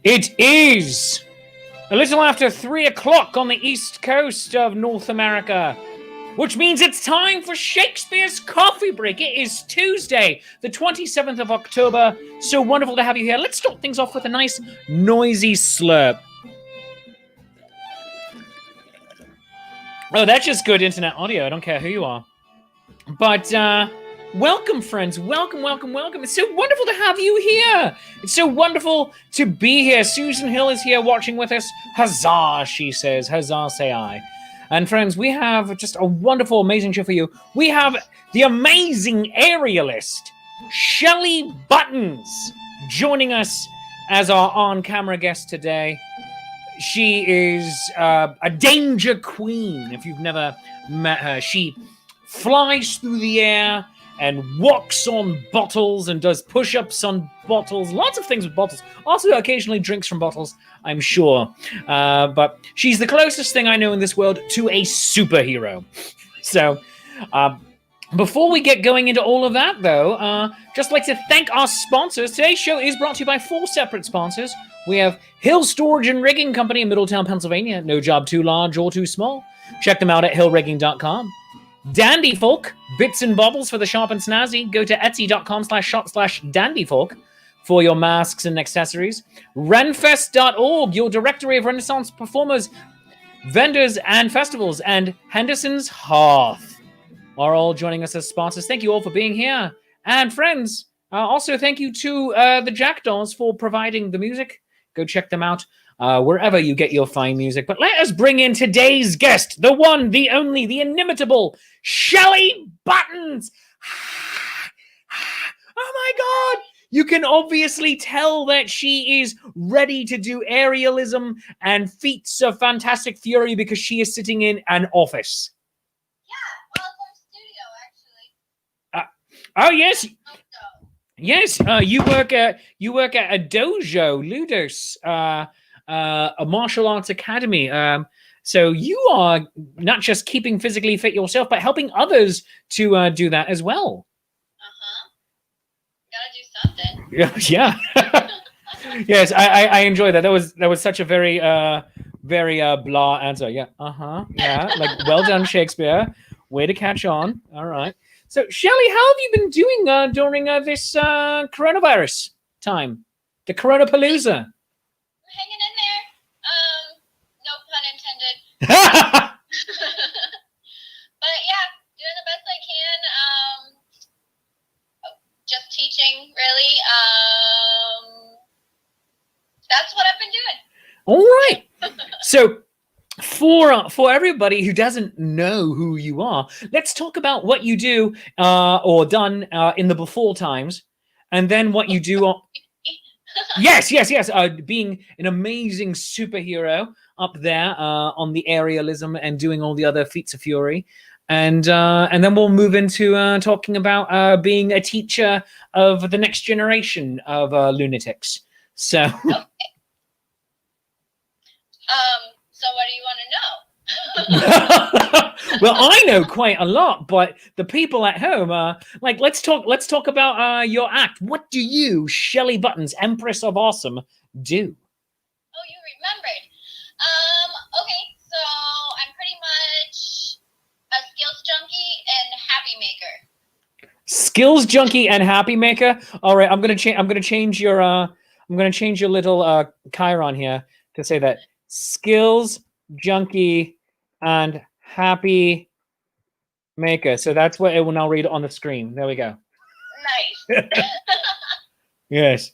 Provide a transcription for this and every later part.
It is a little after 3 o'clock on the east coast of North America, which means it's time for Shakespeare's Coffee Break. It is Tuesday, the 27th of October. So wonderful to have you here. Let's start things off with a nice, noisy slurp. Oh, that's just good internet audio. I don't care who you are. But, welcome, friends. Welcome, welcome, welcome. It's so wonderful to have you here. It's so wonderful to be here. Susan Hill is here watching with us. Huzzah, she says. Huzzah, say I. And friends, we have just a wonderful, amazing show for you. We have the amazing aerialist, Shelli Buttons, joining us as our on-camera guest today. She is a danger queen, if you've never met her. She flies through the air and walks on bottles and does push-ups on bottles. Lots of things with bottles. Also occasionally drinks from bottles, I'm sure. But she's the closest thing I know in this world to a superhero. So, before we get going into all of that, though, just like to thank our sponsors. Today's show is brought to you by 4 separate sponsors. We have Hill Storage and Rigging Company in Middletown, Pennsylvania. No job too large or too small. Check them out at hillrigging.com. Dandy Folk, bits and bobbles for the sharp and snazzy. Go to etsy.com/shop/dandyfolk for your masks and accessories. Renfest.org, your directory of Renaissance performers, vendors, and festivals. And Henderson's Hearth are all joining us as sponsors. Thank you all for being here. And friends, also thank you to the Jackdaws for providing the music. Go check them out wherever you get your fine music. But let us bring in today's guest, the one, the only, the inimitable Shelli Buttons. Oh my God! You can obviously tell that she is ready to do aerialism and feats of fantastic fury because she is sitting in an office. Yeah, well, it's our studio, actually. Oh, yes. Yes, you work at a dojo, Ludus, a martial arts academy. So you are not just keeping physically fit yourself, but helping others to do that as well. Gotta do something. Yeah. Yes, I enjoy that. That was such a very blah answer. Yeah. Yeah. Like, well done, Shakespeare. Way to catch on. All right. So, Shelli, how have you been doing during this coronavirus time? The Coronapalooza. Hanging in there. No pun intended. But yeah, doing the best I can. Just teaching, really. That's what I've been doing. All right. So, for everybody who doesn't know who you are, let's talk about what you do or done in the before times, and then what you do on. Yes. Being an amazing superhero up there on the aerialism and doing all the other feats of fury, and then we'll move into talking about being a teacher of the next generation of lunatics. So. Okay. So what do you want to know? Well, I know quite a lot, but the people at home are like, let's talk about your act. What do you, Shelli Buttons, Empress of Awesome, do? Oh, you remembered. Okay, so I'm pretty much a skills junkie and happy maker. Skills junkie and happy maker. All right, I'm gonna change your little chiron here to say that skills junkie and happy maker. So that's what it will now read on the screen. There we go. Nice. Yes.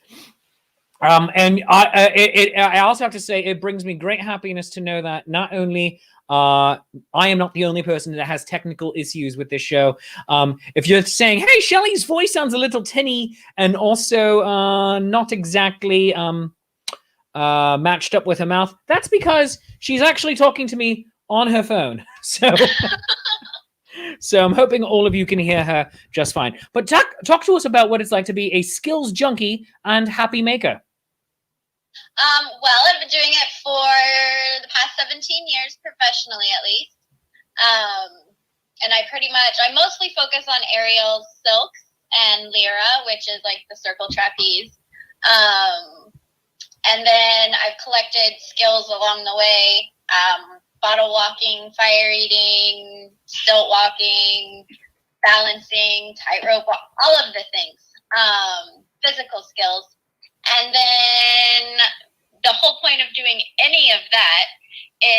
And I also have to say it brings me great happiness to know that not only I am not the only person that has technical issues with this show. If you're saying, hey, Shelli's voice sounds a little tinny and also not exactly matched up with her mouth, that's because she's actually talking to me on her phone. So I'm hoping all of you can hear her just fine. But talk to us about what it's like to be a skills junkie and happy maker. Well, I've been doing it for the past 17 years, professionally at least. And I mostly focus on aerial silks and lyra, which is like the circle trapeze. And then I've collected skills along the way, bottle walking, fire eating, stilt walking, balancing, tightrope, all of the things, physical skills. And then the whole point of doing any of that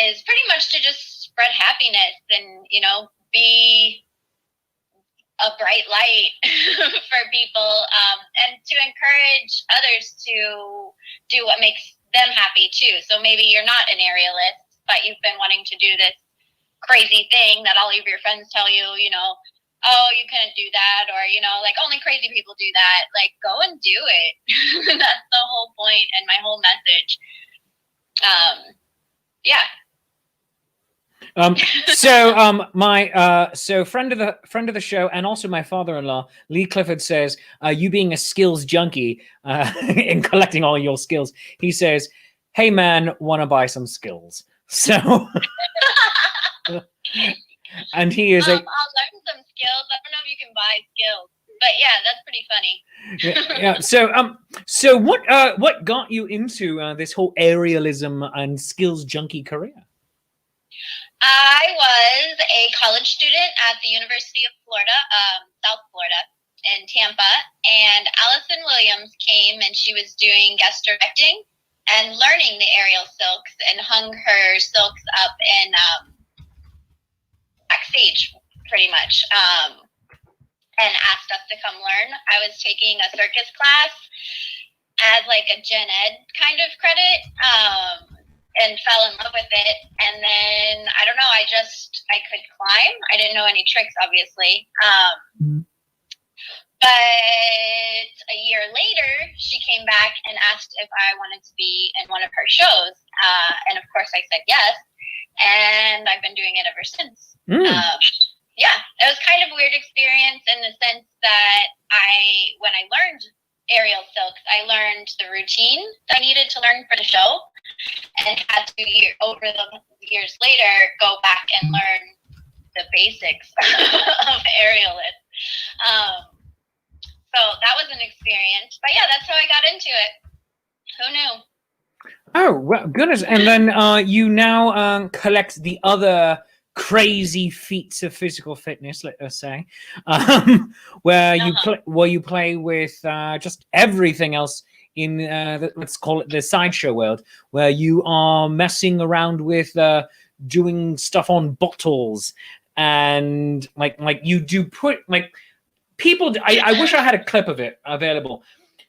is pretty much to just spread happiness and, you know, be a bright light for people, and to encourage others to do what makes them happy too. So maybe you're not an aerialist, but you've been wanting to do this crazy thing that all of your friends tell you, you know, oh, you couldn't do that, or, you know, like only crazy people do that. Like, go and do it. That's the whole point and my whole message. Yeah. So friend of the show and also my father-in-law Lee Clifford says, you being a skills junkie in collecting all your skills, he says, hey man, want to buy some skills? So and he is I'll learn some skills. I don't know if you can buy skills, but yeah, that's pretty funny. Yeah. So what got you into this whole aerialism and skills junkie career? I was a college student at the University of Florida, South Florida, in Tampa, and Allison Williams came and she was doing guest directing and learning the aerial silks and hung her silks up in backstage, pretty much, and asked us to come learn. I was taking a circus class as like a gen ed kind of credit, and fell in love with it. And then, I don't know, I could climb. I didn't know any tricks, obviously. But a year later, she came back and asked if I wanted to be in one of her shows. And of course I said yes. And I've been doing it ever since. Yeah, it was kind of a weird experience in the sense that when I learned aerial silks, I learned the routine that I needed to learn for the show, and had to, over the years later, go back and learn the basics of aerialist. So that was an experience. But yeah, that's how I got into it. Who knew? Oh, well, goodness. And then you now collect the other crazy feats of physical fitness, let us say, where you play with just everything else in let's call it the sideshow world, where you are messing around with doing stuff on bottles, and like you do put like people. I wish I had a clip of it available.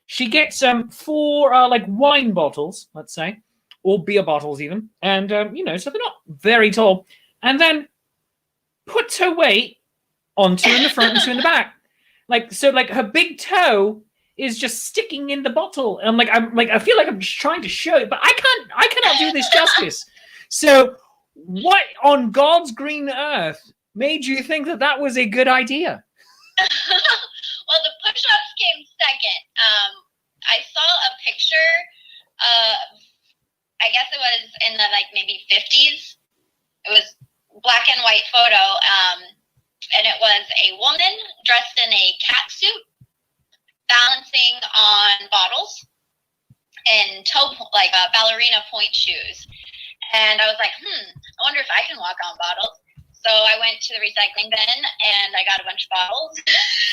She gets 4 like wine bottles, let's say, or beer bottles even, and you know, so they're not very tall, and then puts her weight on 2 in the front and 2 in the back, like so, like her big toe is just sticking in the bottle. And I feel like I'm just trying to show it, but I cannot do this justice. So what on God's green earth made you think that that was a good idea? Well, the push-ups came second. I saw a picture, I guess it was in the like maybe 50s. It was black and white photo, and it was a woman dressed in a cat suit, balancing on bottles and like ballerina point shoes. And I was like, I wonder if I can walk on bottles. So I went to the recycling bin and I got a bunch of bottles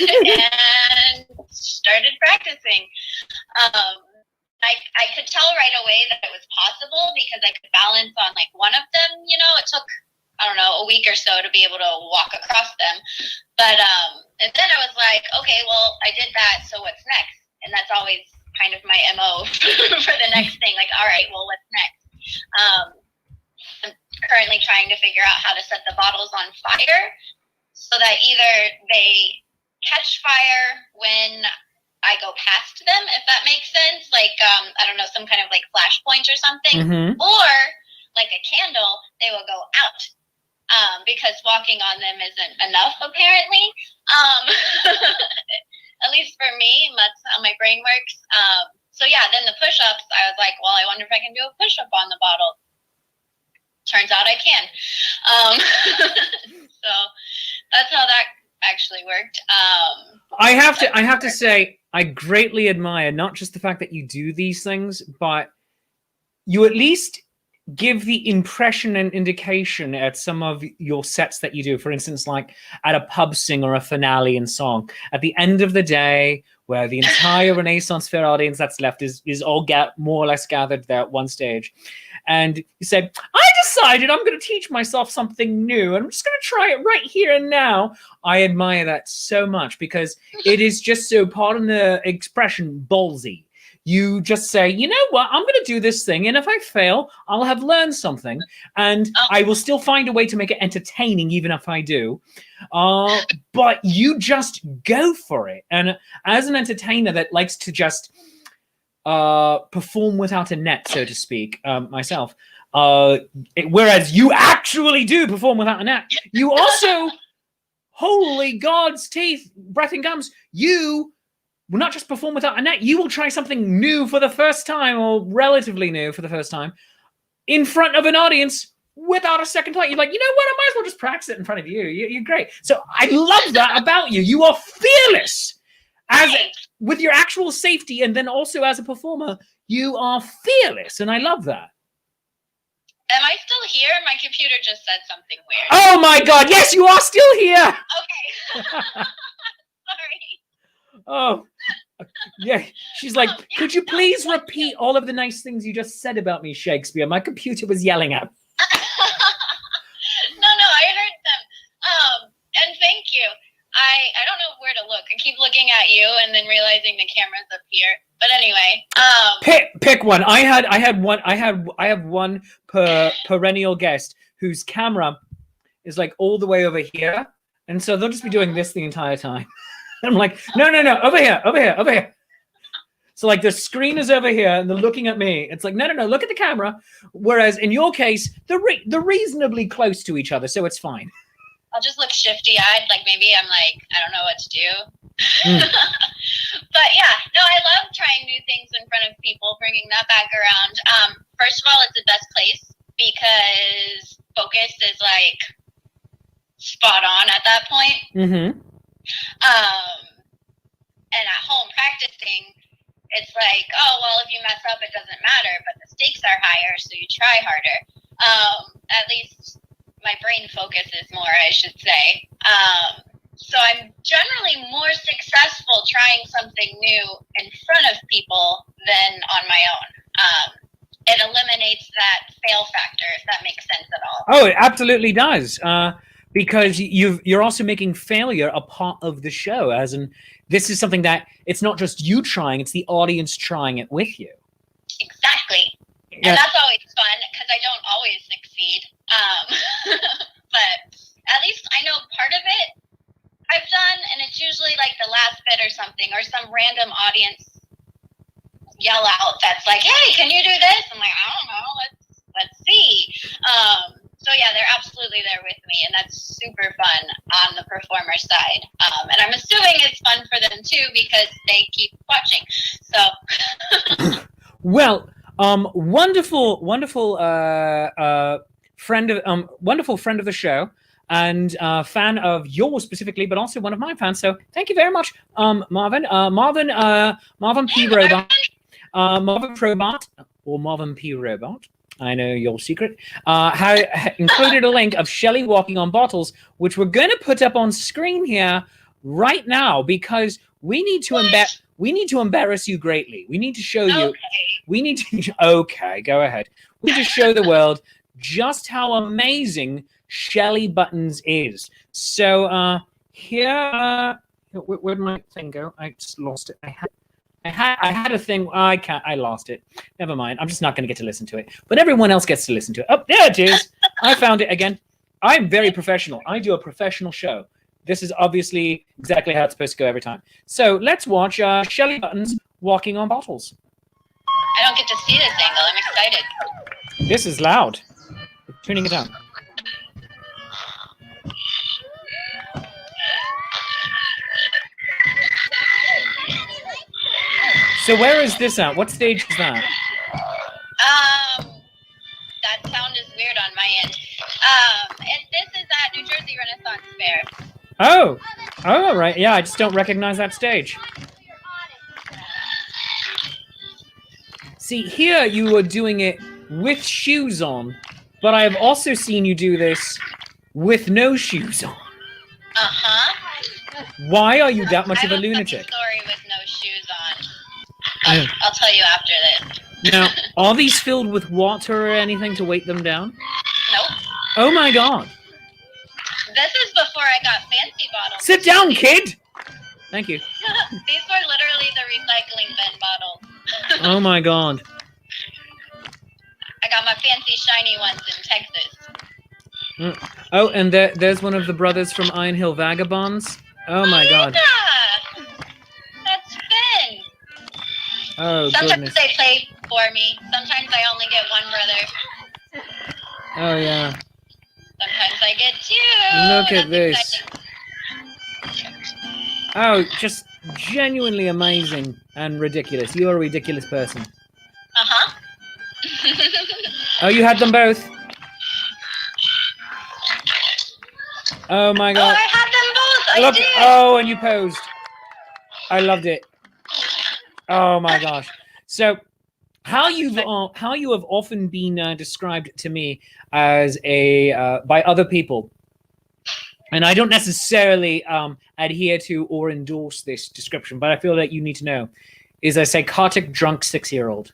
and started practicing. I could tell right away that it was possible because I could balance on like one of them. You know, it took, I don't know, a week or so to be able to walk across them. But and then I was like, okay, well, I did that, so what's next? And that's always kind of my MO for the next thing. Like, all right, well, what's next? I'm currently trying to figure out how to set the bottles on fire so that either they catch fire when I go past them, if that makes sense. Like, I don't know, some kind of like flash point or something. Or like a candle, they will go out. Because walking on them isn't enough, apparently. At least for me, that's how my brain works. So yeah, then the push-ups, I was like, well, I wonder if I can do a push-up on the bottle. Turns out I can. So that's how that actually worked. I have to say, I greatly admire not just the fact that you do these things, but you at least give the impression and indication at some of your sets that you do. For instance, like at a pub sing or a finale in song. At the end of the day, where the entire Renaissance Fair audience that's left is all more or less gathered there at one stage. And you said, I decided I'm going to teach myself something new. And I'm just going to try it right here and now. I admire that so much because it is just so, pardon the expression, ballsy. You just say, you know what, I'm going to do this thing. And if I fail, I'll have learned something. And I will still find a way to make it entertaining, even if I do. But you just go for it. And as an entertainer that likes to just perform without a net, so to speak, myself, whereas you actually do perform without a net, you also, holy God's teeth, breath and gums, you will not just perform without a net, you will try something new for the first time, or relatively new for the first time, in front of an audience without a second thought. You're like, you know what, I might as well just practice it in front of you. You're great. So I love that about you. You are fearless with your actual safety, and then also as a performer, you are fearless, and I love that. Am I still here? My computer just said something weird. Oh my God, yes, you are still here! Okay. Sorry. Oh, yeah. She's like, could you please repeat all of the nice things you just said about me, Shakespeare? My computer was yelling at me. No, I heard them. And thank you. I don't know where to look. I keep looking at you and then realizing the camera's up here. But anyway, pick one. I have one perennial guest whose camera is like all the way over here, and so they'll just be doing this the entire time. I'm like, no, over here. So like the screen is over here and they're looking at me. It's like, no, look at the camera. Whereas in your case, they're reasonably close to each other, so it's fine. I'll just look shifty-eyed, like maybe I'm like, I don't know what to do. But yeah, no, I love trying new things in front of people, bringing that back around. First of all, it's the best place because focus is like spot on at that point. Mm-hmm. And at home practicing, it's like, oh, well, if you mess up, it doesn't matter, but the stakes are higher, so you try harder. At least my brain focuses more, I should say. So I'm generally more successful trying something new in front of people than on my own. It eliminates that fail factor, if that makes sense at all. Oh, it absolutely does. Because you're also making failure a part of the show, as in this is something that it's not just you trying, it's the audience trying it with you. Exactly. Yeah. And that's always fun because I don't always succeed. But at least I know part of it I've done, and it's usually like the last bit or something, or some random audience yell out that's like, hey, can you do this? I'm like, I don't know, let's see. So yeah, they're absolutely there with me, and that's super fun on the performer side. And I'm assuming it's fun for them too because they keep watching. So well, wonderful friend of the show, and fan of yours specifically, but also one of my fans. So thank you very much, Marvin P. Robot, Marvin Probot, or Marvin P. Robot. I know your secret. Included a link of Shelli walking on bottles, which we're going to put up on screen here right now because we need to embarrass you greatly. We need to show you. We need to. Okay, go ahead. We need to show the world just how amazing Shelli Buttons is. So here, where'd my thing go? I just lost it. I had a thing. I lost it. Never mind. I'm just not going to get to listen to it. But everyone else gets to listen to it. Oh, there it is. I found it again. I'm very professional. I do a professional show. This is obviously exactly how it's supposed to go every time. So let's watch Shelli Buttons walking on bottles. I don't get to see this angle. I'm excited. This is loud. I'm tuning it down. So where is this at? What stage is that? That sound is weird on my end. This is at New Jersey Renaissance Fair. Oh, right. Yeah, I just don't recognize that stage. See, here you were doing it with shoes on, but I have also seen you do this with no shoes on. Why are you that much of a lunatic? Story with no shoes on. I'll tell you after this. Now, are these filled with water or anything to weight them down? Nope. Oh my god. This is before I got fancy bottles. Sit down, kid! Thank you. These were literally the recycling bin bottles. Oh my god. I got my fancy shiny ones in Texas. Oh, and there's one of the brothers from Iron Hill Vagabonds. Oh my god. Yeah. That's Finn. Oh, Sometimes goodness. they play for me. Sometimes I only get one brother. Oh, yeah. Sometimes I get two. Look at this. Exciting. Oh, just genuinely amazing and ridiculous. You're a ridiculous person. Uh-huh. Oh, you had them both. Oh my Oh, god. I had them both. I Look, did. oh, and you posed. I loved it. Oh my gosh. So, how you have often been described to me as by other people, and I don't necessarily adhere to or endorse this description, but I feel that you need to know, is a psychotic drunk 6-year-old.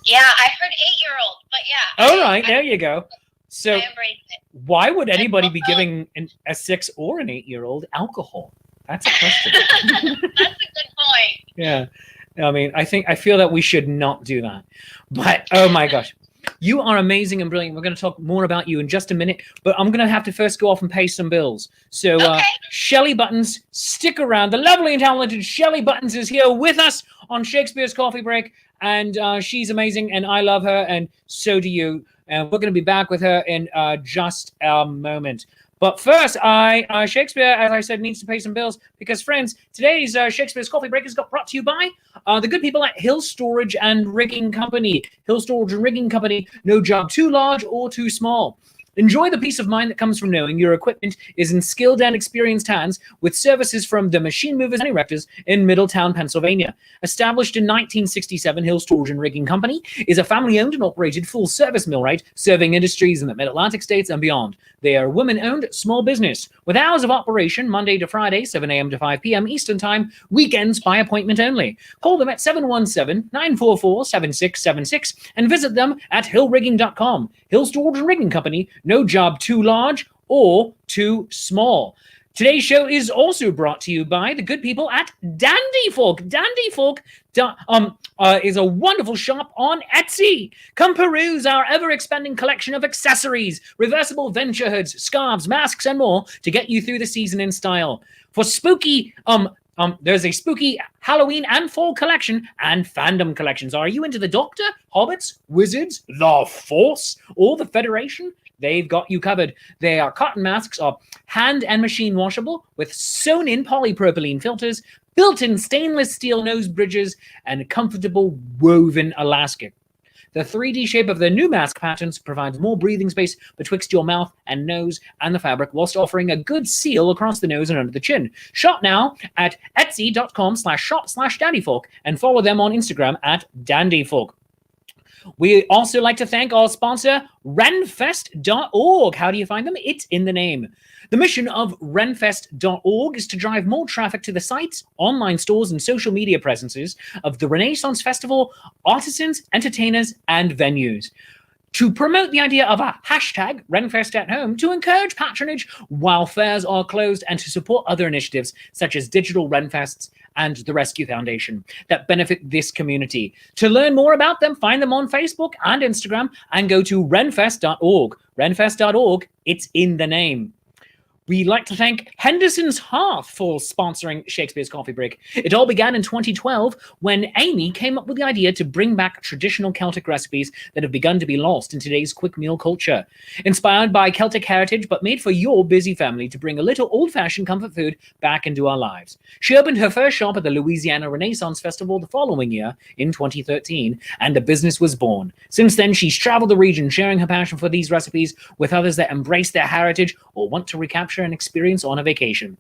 Yeah, I heard 8-year-old, but yeah. All right, there you go. So, I embraced it. why would anybody be giving a 6 or an 8-year-old alcohol? That's a question. That's a good point. Yeah. I mean, I feel that we should not do that. But, oh my gosh. You are amazing and brilliant. We're going to talk more about you in just a minute, but I'm going to have to first go off and pay some bills. So, Okay. Shelli Buttons, stick around. The lovely and talented Shelli Buttons is here with us on Shakespeare's Coffee Break, and she's amazing, and I love her, and so do you. And we're going to be back with her in just a moment. But first, Shakespeare, as I said, needs to pay some bills because, friends, today's Shakespeare's Coffee Break has got brought to you by the good people at Hill Storage and Rigging Company. Hill Storage and Rigging Company, no job too large or too small. Enjoy the peace of mind that comes from knowing your equipment is in skilled and experienced hands with services from the machine movers and erectors in Middletown, Pennsylvania. Established in 1967, Hill Storage and Rigging Company is a family-owned and operated full-service millwright serving industries in the Mid-Atlantic states and beyond. They are a women-owned small business with hours of operation Monday to Friday, 7 a.m. to 5 p.m. Eastern Time, weekends by appointment only. Call them at 717-944-7676 and visit them at hillrigging.com. Hill Storage and Rigging Company, no job too large or too small. Today's show is also brought to you by the good people at Dandy Folk. Dandy Folk is a wonderful shop on Etsy. Come peruse our ever-expanding collection of accessories, reversible venture hoods, scarves, masks, and more to get you through the season in style. For spooky, there's a spooky Halloween and fall collection and fandom collections. Are you into the Doctor, Hobbits, Wizards, the Force, or the Federation? They've got you covered. Their cotton masks are hand and machine washable with sewn-in polypropylene filters, built-in stainless steel nose bridges, and comfortable woven elastic. The 3D shape of their new mask patterns provides more breathing space betwixt your mouth and nose and the fabric, whilst offering a good seal across the nose and under the chin. Shop now at etsy.com/shop/dandyfolk and follow them on Instagram at dandyfolk. We also like to thank our sponsor, renfest.org. How do you find them? It's in the name. The mission of renfest.org is to drive more traffic to the sites, online stores, and social media presences of the Renaissance Festival, artisans, entertainers, and venues. To promote the idea of a hashtag Renfest at home, to encourage patronage while fairs are closed, and to support other initiatives such as digital Renfests and the Rescue Foundation that benefit this community. To learn more about them, find them on Facebook and Instagram and go to renfest.org. Renfest.org, it's in the name. We'd like to thank Henderson's Hearth for sponsoring Shakespeare's Coffee Break. It all began in 2012 when Amy came up with the idea to bring back traditional Celtic recipes that have begun to be lost in today's quick meal culture. Inspired by Celtic heritage, but made for your busy family to bring a little old-fashioned comfort food back into our lives. She opened her first shop at the Louisiana Renaissance Festival the following year in 2013, and the business was born. Since then, she's traveled the region sharing her passion for these recipes with others that embrace their heritage or want to recapture culture and experience on a vacation.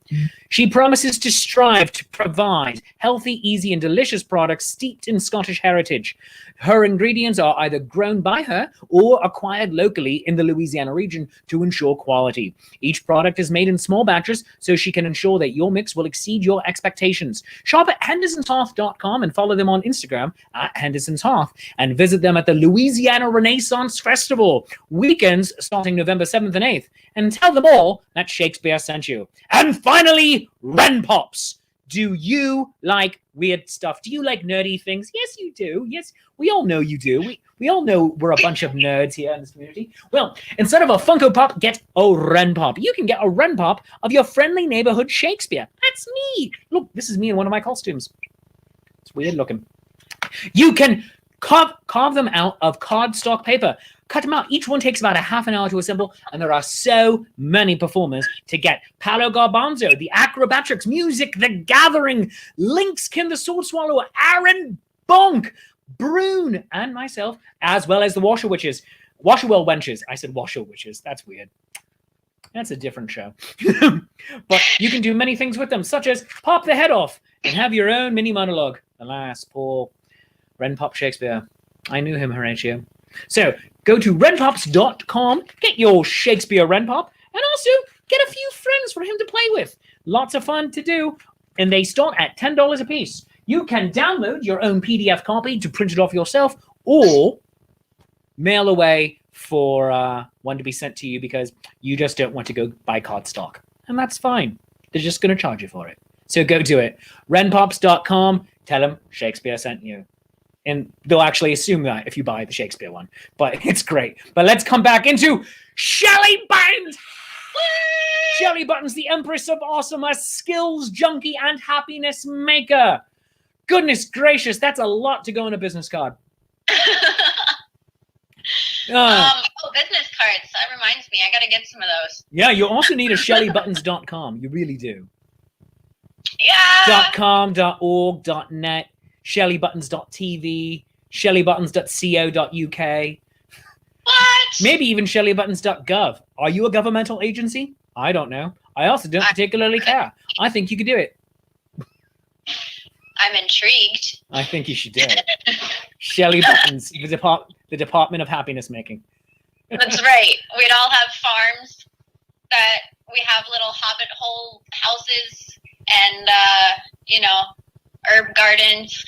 She promises to strive to provide healthy, easy, and delicious products steeped in Scottish heritage. Her ingredients are either grown by her or acquired locally in the Louisiana region to ensure quality. Each product is made in small batches so she can ensure that your mix will exceed your expectations. Shop at hendersonshearth.com and follow them on Instagram at Henderson's Hearth, and visit them at the Louisiana Renaissance Festival weekends starting November 7th and 8th, and tell them all that Shakespeare sent you. And finally, Ren Pops. Do you like weird stuff? Do you like nerdy things? Yes, you do. Yes, we all know you do. We all know we're a bunch of nerds here in this community. Well, instead of a Funko Pop, get a Ren Pop. You can get a Ren Pop of your friendly neighborhood Shakespeare. That's me. Look, this is me in one of my costumes. It's weird looking. You can carve them out of cardstock paper. Cut them out. Each one takes about a half an hour to assemble, and there are so many performers to get. Paolo Garbanzo, the Acrobatics, Music, The Gathering, Lynxkin, the Sword Swallower, Aaron Bonk, Brune, and myself, as well as the Washerwell Wenches. I said Washer Witches. That's weird. That's a different show. But you can do many things with them, such as pop the head off and have your own mini monologue. Alas, poor Ren Pop Shakespeare. I knew him, Horatio. So go to renpops.com, get your Shakespeare Ren Pop, and also get a few friends for him to play with. Lots of fun to do, and they start at $10 a piece. You can download your own PDF copy to print it off yourself, or mail away for one to be sent to you because you just don't want to go buy cardstock. And that's fine. They're just going to charge you for it. So go do it. renpops.com, tell them Shakespeare sent you. And they'll actually assume that if you buy the Shakespeare one. But it's great. But let's come back into Shelli Buttons. Shelli Buttons, the Empress of Awesome, a skills junkie and happiness maker. Goodness gracious, that's a lot to go on a business card. Business cards. That reminds me. I got to get some of those. Yeah, you also need a ShelliButtons.com. You really do. Yeah. .com, .org, .net. ShelliButtons.tv, ShelliButtons.co.uk. What? Maybe even ShelliButtons.gov. Are you a governmental agency? I don't know. I also don't particularly care. I think you could do it. I'm intrigued. I think you should do it. Shelli Buttons, the Department of Happiness Making. That's right. We'd all have farms that we have little hobbit hole houses and, herb gardens.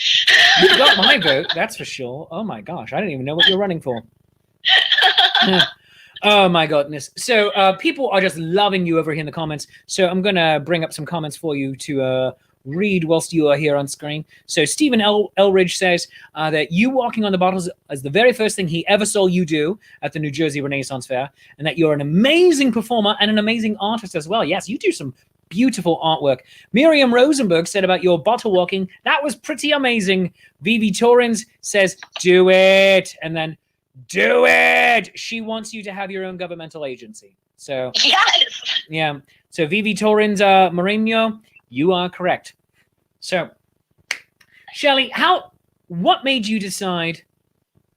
You got my vote, that's for sure. Oh my gosh, I don't even know what you're running for. Oh my goodness. So people are just loving you over here in the comments. So I'm going to bring up some comments for you to read whilst you are here on screen. So Stephen Elridge says that you walking on the bottles is the very first thing he ever saw you do at the New Jersey Renaissance Fair, and that you're an amazing performer and an amazing artist as well. Yes, you do some beautiful artwork. Miriam Rosenberg said about your bottle walking, that was pretty amazing. Vivi Torrens says, do it. And then, do it. She wants you to have your own governmental agency. So, yes. Yeah. So Vivi Torrens Mourinho, you are correct. So, Shelli, what made you decide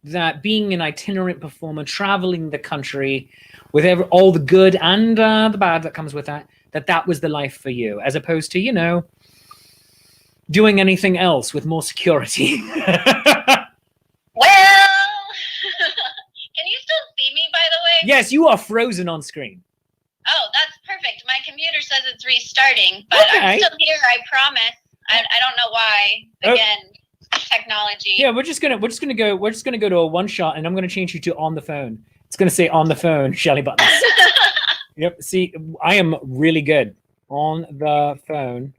that being an itinerant performer, traveling the country with all the good and the bad that comes with that was the life for you, as opposed to, doing anything else with more security? Well, can you still see me, by the way? Yes, you are frozen on screen. Oh, that's perfect. My computer says it's restarting, but okay. I'm still here, I promise. I don't know why. Again, technology. Yeah, we're just gonna go to a one shot, and I'm gonna change you to on the phone. It's gonna say on the phone, Shelli Buttons. Yep. See, I am really good on the phone.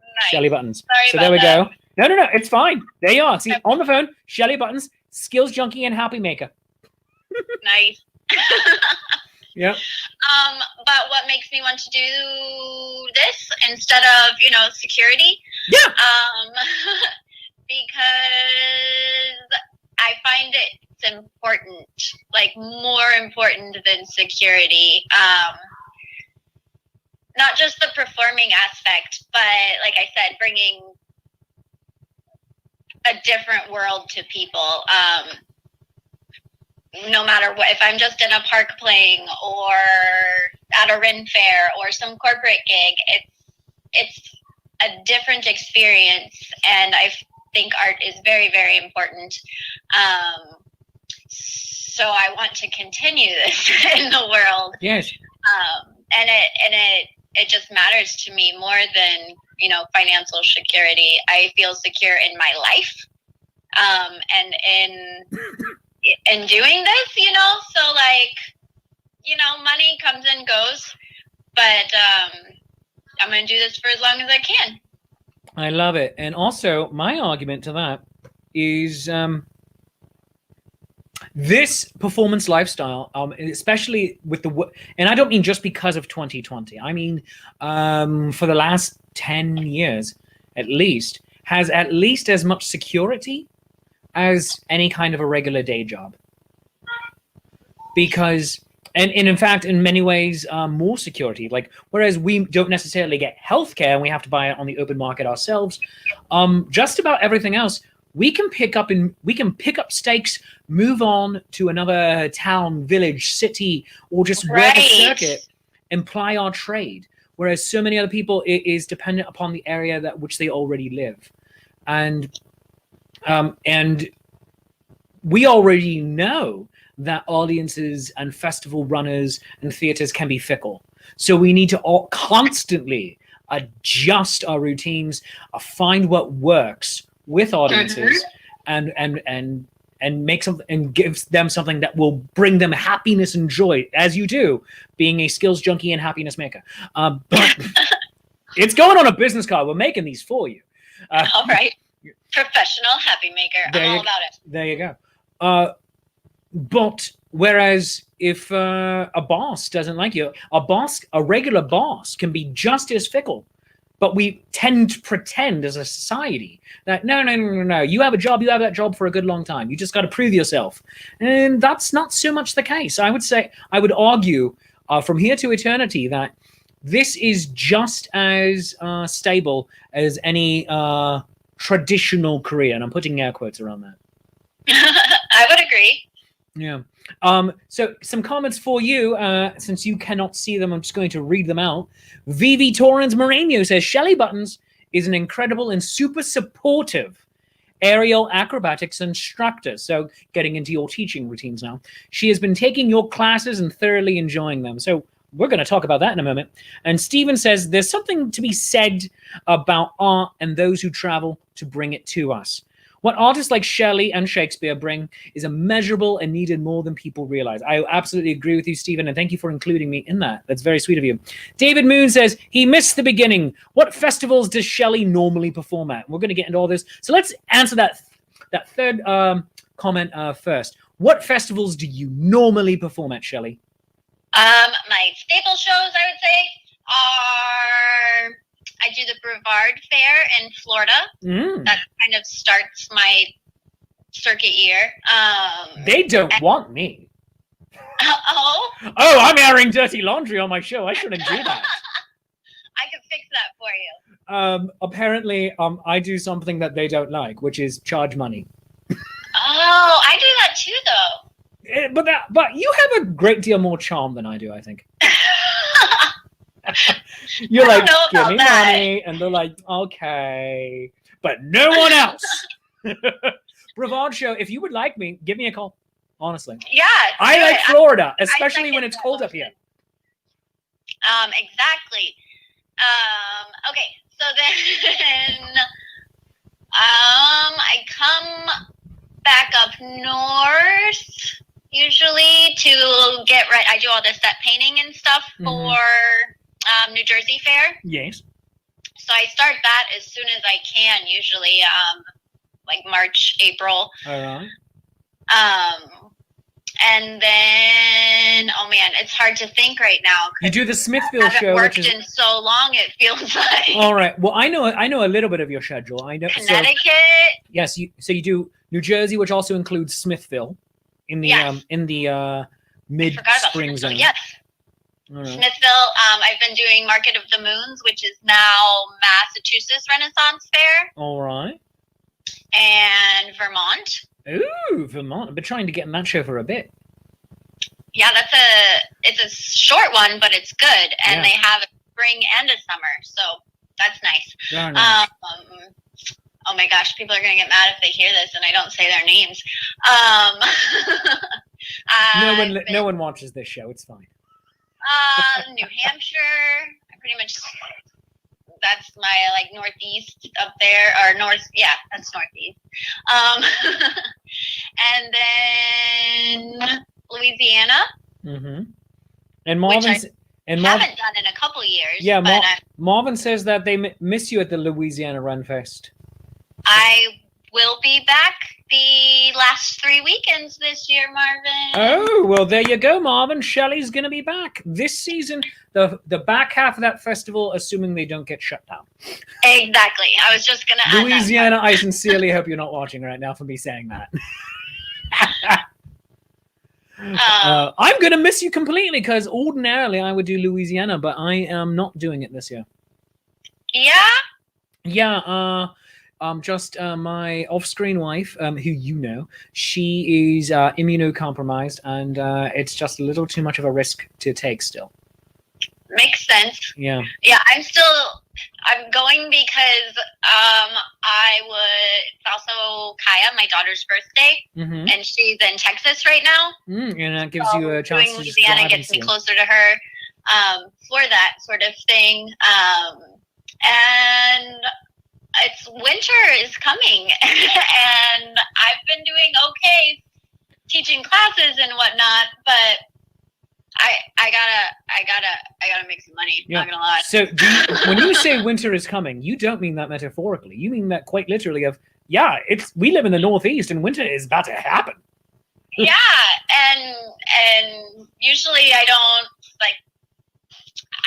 Nice. Shelli Buttons. Sorry so about there we that. go. No, it's fine. There you are. See, on the phone, Shelli Buttons, skills junkie and happy maker. Nice. Yeah. But what makes me want to do this instead of, security? Yeah. Because I find it's important, like more important than security. Not just the performing aspect, but like I said, bringing a different world to people. No matter what, if I'm just in a park playing or at a Ren fair or some corporate gig. It's a different experience, and I think art is very, very important. So I want to continue this in the world. Yes. And it just matters to me more than, you know, financial security. I feel secure in my life, and in doing this, you know. So like, you know, money comes and goes, but I'm going to do this for as long as I can. I love it. And also, my argument to that is this performance lifestyle, especially with and I don't mean just because of 2020. I mean, for the last 10 years, at least, has at least as much security as any kind of a regular day job. Because, and in fact, in many ways, more security. Like, whereas we don't necessarily get healthcare and we have to buy it on the open market ourselves, just about everything else, we can pick up stakes, move on to another town, village, city, or just work a circuit and ply our trade. Whereas so many other people, it is dependent upon the area which they already live. And we already know that audiences and festival runners and theaters can be fickle. So we need to all constantly adjust our routines, find what works with audiences, and make something and give them something that will bring them happiness and joy, as you do, being a skills junkie and happiness maker. But it's going on a business card. We're making these for you. All right. Professional happy maker. I'm all about it. There you go. But whereas if a boss doesn't like you, a regular boss can be just as fickle. But we tend to pretend as a society that no, you have a job, you have that job for a good long time. You just got to prove yourself. And that's not so much the case. I would argue from here to eternity that this is just as stable as any traditional career. And I'm putting air quotes around that. I would agree. Yeah. So some comments for you, since you cannot see them, I'm just going to read them out. Vivi Torrens Moreno says, Shelli Buttons is an incredible and super supportive aerial acrobatics instructor. So getting into your teaching routines now. She has been taking your classes and thoroughly enjoying them. So we're going to talk about that in a moment. And Stephen says, there's something to be said about art and those who travel to bring it to us. What artists like Shelley and Shakespeare bring is immeasurable and needed more than people realize. I absolutely agree with you, Stephen, and thank you for including me in that. That's very sweet of you. David Moon says, he missed the beginning. What festivals does Shelley normally perform at? We're going to get into all this. So let's answer that third comment first. What festivals do you normally perform at, Shelley? My staple shows, I would say, are... I do the Brevard Fair in Florida. That kind of starts my circuit year. They don't want me. Oh, I'm airing dirty laundry on my show. I shouldn't do that. I can fix that for you. Apparently, I do something that they don't like, which is charge money. Oh, I do that too, though. But you have a great deal more charm than I do, I think. You're like, give me money, and they're like, okay, but no one else. Brevard show, if you would like me, give me a call. Honestly, yeah, I like Florida, especially when it's cold up here. Exactly. Okay, so then I come back up north usually to get right. I do all the set painting and stuff for New Jersey Fair. Yes. So I start that as soon as I can, usually like March, April. All right. And then, oh man, it's hard to think right now. You do the Smithville show. I haven't worked in so long, it feels like. All right. Well, I know a little bit of your schedule. I know Connecticut. So, yes. So you do New Jersey, which also includes Smithville, in the mid spring zone. Yes. Right. Smithville. I've been doing Market of the Moons, which is now Massachusetts Renaissance Fair. All right. And Vermont. Ooh, Vermont. I've been trying to get in that show for a bit. Yeah, it's a short one, but it's good, and they have a spring and a summer, so that's nice. Very nice. Oh my gosh, people are gonna get mad if they hear this and I don't say their names. No one watches this show. It's fine. New Hampshire. I pretty much. That's my like northeast up there, or north. Yeah, that's northeast. And then Louisiana. Mm-hmm. And Marvin haven't done in a couple years. Yeah, Marvin says that they miss you at the Louisiana Run Fest. I will be back the last 3 weekends this year, Marvin. Oh, well, there you go, Marvin. Shelli's going to be back this season, the back half of that festival, assuming they don't get shut down. Exactly. I was just going to add Louisiana, I sincerely hope you're not watching right now for me saying that. I'm going to miss you completely, because ordinarily I would do Louisiana, but I am not doing it this year. Yeah? Yeah, my off-screen wife, who you know, she is immunocompromised, and it's just a little too much of a risk to take still. Makes sense. Yeah. Yeah, I'm going because it's also Kaya, my daughter's birthday, and she's in Texas right now. And that gives you a chance to Louisiana gets me closer to her for that sort of thing. And it's winter is coming, and I've been doing okay teaching classes and whatnot, but I gotta make some money. Yeah. Not gonna lie. So when you say winter is coming, you don't mean that metaphorically. You mean that quite literally. We live in the Northeast, and winter is about to happen. Yeah, and usually I don't like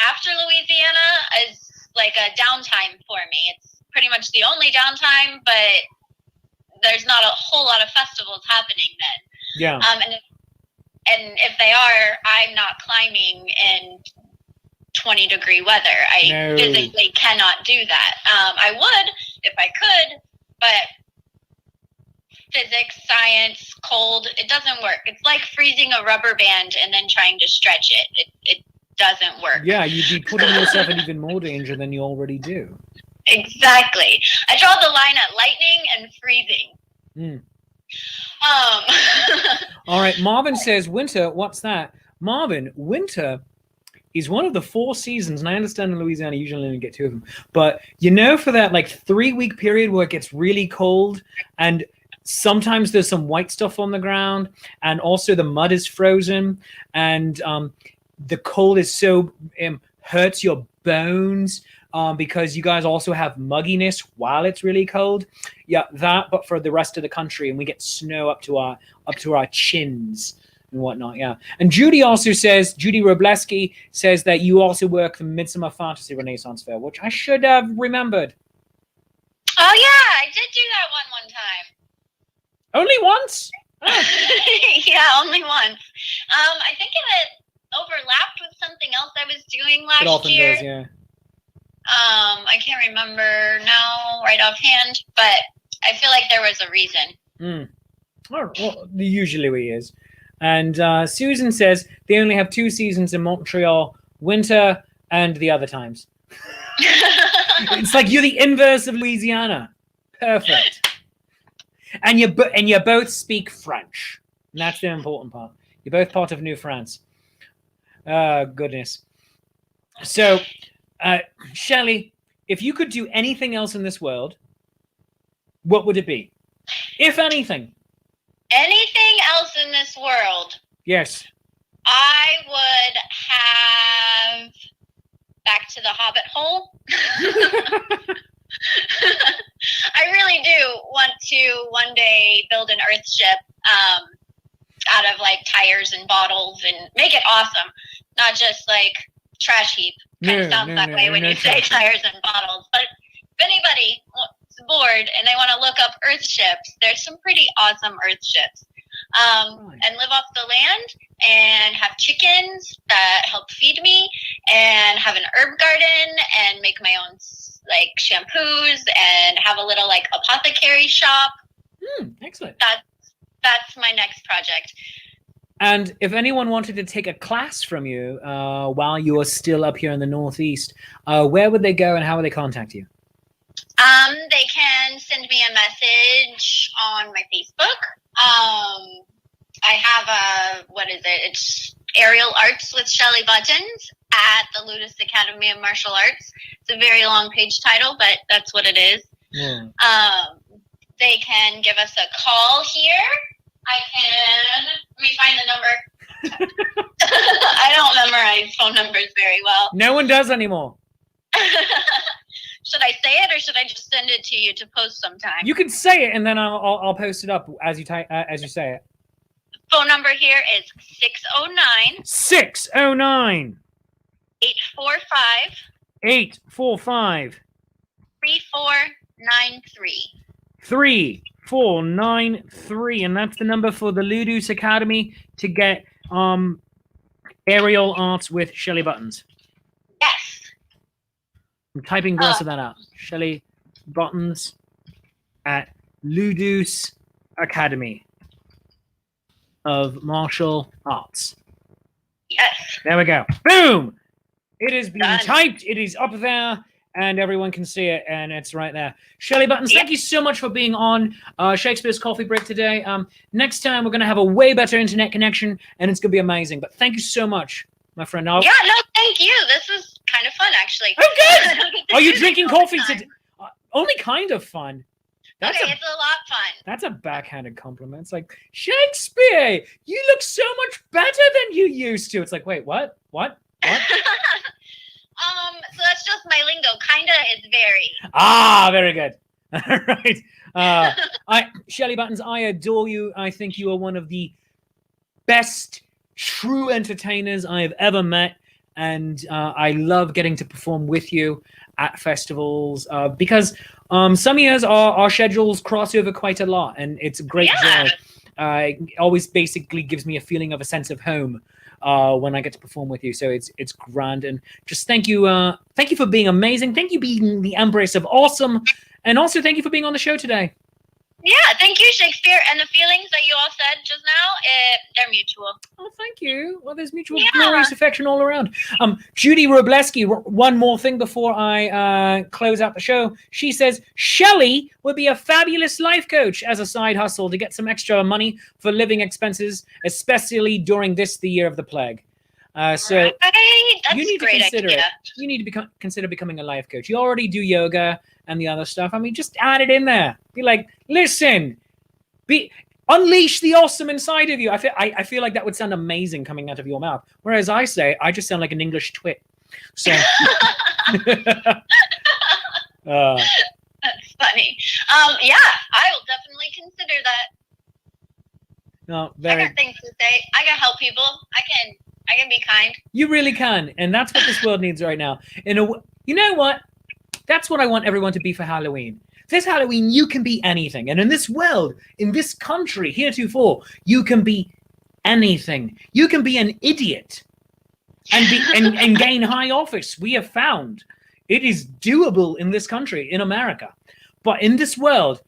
after Louisiana is like a downtime for me. It's pretty much the only downtime, but there's not a whole lot of festivals happening then. Yeah. And if they are, I'm not climbing in 20-degree weather. I physically cannot do that. I would if I could, but physics, science, cold, it doesn't work. It's like freezing a rubber band and then trying to stretch it. It doesn't work. Yeah, you'd be putting yourself in even more danger than you already do. Exactly. I draw the line at lightning and freezing. All right, Marvin says winter. What's that? Marvin, winter is one of the 4 seasons, and I understand in Louisiana you usually only get 2 of them, but for that like 3-week period where it gets really cold, and sometimes there's some white stuff on the ground, and also the mud is frozen, and the cold is so hurts your bones. Because you guys also have mugginess while it's really cold. Yeah, that, but for the rest of the country, and we get snow up to our chins and whatnot. Yeah, and Judy Robleski says that you also work the Midsummer Fantasy Renaissance Fair, which I should have remembered. Oh yeah, I did do that one time. Only once? Oh. Yeah, only once. I think it overlapped with something else I was doing last year. It often does, yeah. I can't remember now right offhand, but I feel like there was a reason. Well, there usually is. And Susan says they only have 2 seasons in Montreal, winter and the other times. It's like you're the inverse of Louisiana. Perfect. And you both speak French. And that's the important part. You're both part of New France. Goodness. So, Shelli, if you could do anything else in this world, what would it be? If anything. Anything else in this world? Yes. I would have back to the Hobbit hole. I really do want to one day build an Earth ship out of like tires and bottles and make it awesome, not just like trash heap. Kind of sounds that way when you say tires and bottles. But if anybody is bored and they want to look up Earth ships, there's some pretty awesome Earth ships. And live off the land and have chickens that help feed me and have an herb garden and make my own like shampoos and have a little like apothecary shop. Excellent. That's my next project. And if anyone wanted to take a class from you while you are still up here in the Northeast, where would they go and how would they contact you? They can send me a message on my Facebook. I have it's Aerial Arts with Shelli Buttons at the Ludus Academy of Martial Arts. It's a very long page title, but that's what it is. Yeah. They can give us a call here. Let me find the number. I don't memorize phone numbers very well. No one does anymore. Should I say it or should I just send it to you to post sometime? You can say it and then I'll post it up as you say it. Phone number here is 609 609 845 845 3493. 3493, and that's the number for the Ludus Academy to get aerial arts with Shelli Buttons. Yes. I'm typing the rest of that out. Shelli Buttons at Ludus Academy of Martial Arts. Yes. There we go. Boom! It is being Done. typed. It is up there. And everyone can see it, and it's right there. Shelli Buttons, thank you so much for being on Shakespeare's Coffee Break today. Next time, we're going to have a way better internet connection, and it's going to be amazing. But thank you so much, my friend. Yeah, no, thank you. This was kind of fun, actually. Oh, good! Are you drinking coffee today? Only kind of fun. It's a lot fun. That's a backhanded compliment. It's like, Shakespeare, you look so much better than you used to. It's like, wait, what? What? What? So that's just my lingo. Kinda is very. Ah, very good. All right. Shelli Buttons, I adore you. I think you are one of the best true entertainers I have ever met. And I love getting to perform with you at festivals because some years our schedules cross over quite a lot. And it's a great joy. It always basically gives me a feeling of a sense of home when I get to perform with you. So it's grand. And just thank you for being amazing. Thank you for being the Empress of Awesome. And also thank you for being on the show today. Yeah, thank you, Shakespeare. And the feelings that you all said just now, they're mutual. Oh, thank you. Well, there's mutual glorious affection all around. Judy Robleski, one more thing before I close out the show. She says, Shelli would be a fabulous life coach as a side hustle to get some extra money for living expenses, especially during the year of the plague. So right. you need to consider it. You need to consider becoming a life coach. You already do yoga and the other stuff. I mean, just add it in there. Be like, listen, unleash the awesome inside of you. I feel like that would sound amazing coming out of your mouth. Whereas I just sound like an English twit. So That's funny. Yeah, I will definitely consider that. No, I got things to say. I can help people. I can be kind. You really can, and that's what this world needs right now. You know what? That's what I want everyone to be for Halloween. This Halloween, you can be anything. And in this world, in this country, heretofore, you can be anything. You can be an idiot and gain high office. We have found it is doable in this country, in America. But in this world,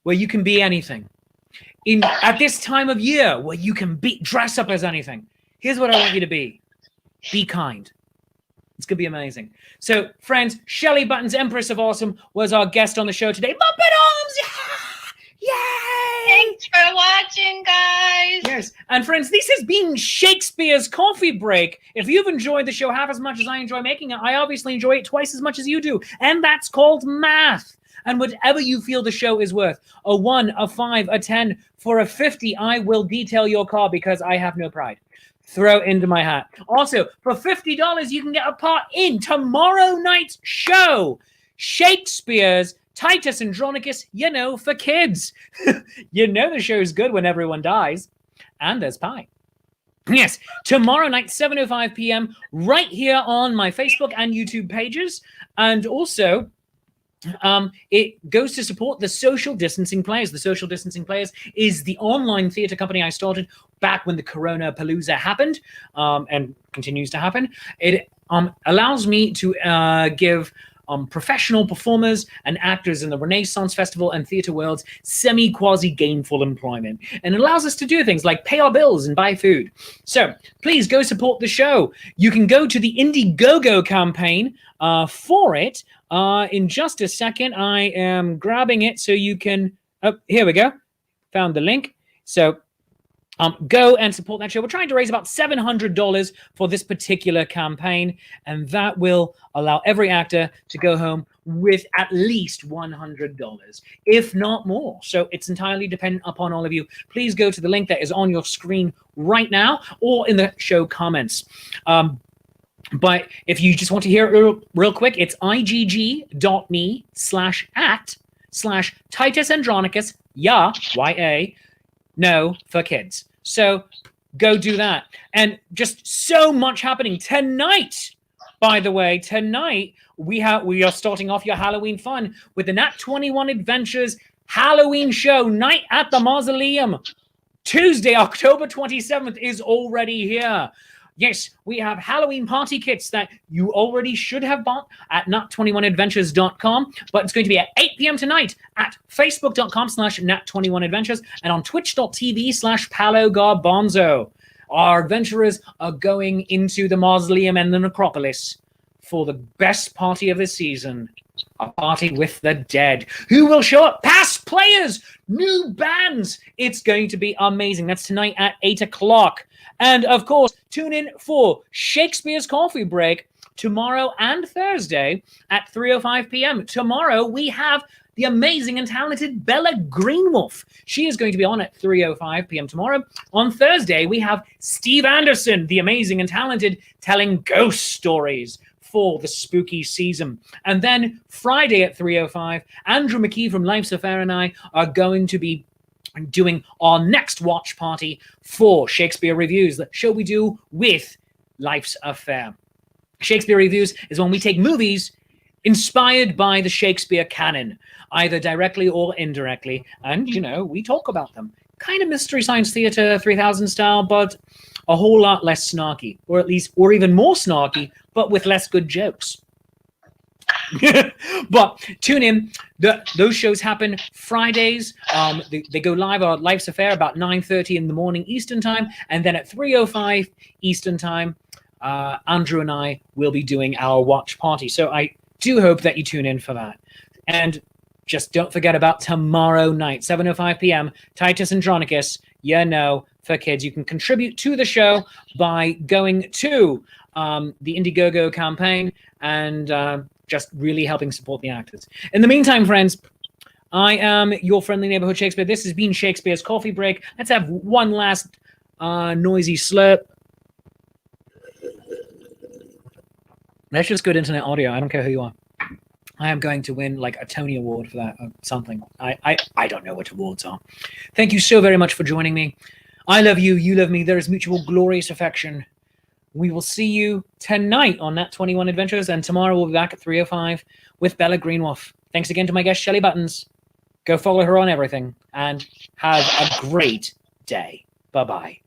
where you can be anything, at this time of year, where you can dress up as anything, here's what I want you to be. Be kind. It's going to be amazing. So, friends, Shelli Buttons, Empress of Awesome, was our guest on the show today. Muppet Arms! Yay! Thanks for watching, guys. Yes. And, friends, this has been Shakespeare's Coffee Break. If you've enjoyed the show half as much as I enjoy making it, I obviously enjoy it twice as much as you do. And that's called math. And whatever you feel the show is worth, a 1, a 5, a 10, for a 50, I will detail your car because I have no pride. Throw into my hat. Also, for $50, you can get a part in tomorrow night's show, Shakespeare's Titus Andronicus, for kids. The show's good when everyone dies. And there's pie. Yes, tomorrow night, 7:05 p.m., right here on my Facebook and YouTube pages. And also, it goes to support the Social Distancing Players. The Social Distancing Players is the online theater company I started back when the Corona Palooza happened, and continues to happen. It allows me to give professional performers and actors in the Renaissance Festival and theatre world's semi-quasi-gainful employment. And it allows us to do things like pay our bills and buy food. So please go support the show. You can go to the Indiegogo campaign for it. In just a second, I am grabbing it so you can... Oh, here we go. Found the link. So go and support that show. We're trying to raise about $700 for this particular campaign, and that will allow every actor to go home with at least $100, if not more. So it's entirely dependent upon all of you. Please go to the link that is on your screen right now or in the show comments. But if you just want to hear it real quick, it's igg.me/@/Titus Andronicus, Y-A, no, for kids. So go do that. And just so much happening tonight. By the way, tonight we are starting off your Halloween fun with the Nat 21 Adventures Halloween show, Night at the Mausoleum. Tuesday, October 27th is already here. Yes, we have Halloween party kits that you already should have bought at nat21adventures.com, but it's going to be at 8 p.m. tonight at facebook.com/nat21adventures and on twitch.tv/palogarbanzo. Our adventurers are going into the mausoleum and the necropolis for the best party of the season, a party with the dead. Who will show up? Past players, new bands. It's going to be amazing. That's tonight at 8 o'clock. And of course, tune in for Shakespeare's Coffee Break tomorrow and Thursday at 3:05 p.m. Tomorrow, we have the amazing and talented Bella Greenwolf. She is going to be on at 3:05 p.m. tomorrow. On Thursday, we have Steve Anderson, the amazing and talented, telling ghost stories for the spooky season. And then Friday at 3:05, Andrew McKee from Life's Affair and I are going to be doing our next watch party for Shakespeare Reviews, the show we do with Life's Affair. Shakespeare Reviews is when we take movies inspired by the Shakespeare canon, either directly or indirectly, and, you know, we talk about them. Kind of Mystery Science Theater 3000 style, but a whole lot less snarky, or even more snarky, but with less good jokes. But tune in. Those shows happen Fridays. They go live on Life's Affair about 9:30 in the morning Eastern time, and then at 3:05 Eastern time, Andrew and I will be doing our watch party. So I do hope that you tune in for that. And just don't forget about tomorrow night, 7:05 p.m. Titus Andronicus. You know, for kids, you can contribute to the show by going to the Indiegogo campaign and just really helping support the actors. In the meantime, friends, I am your friendly neighborhood Shakespeare. This has been Shakespeare's Coffee Break. Let's have one last noisy slurp. That's just good internet audio. I don't care who you are. I am going to win like a Tony Award for that or something. I don't know what awards are. Thank you so very much for joining me. I love you. You love me. There is mutual glorious affection. We will see you tonight on Nat 21 Adventures, and tomorrow we'll be back at 3:05 with Bella Greenwolf. Thanks again to my guest, Shelli Buttons. Go follow her on everything, and have a great day. Bye-bye.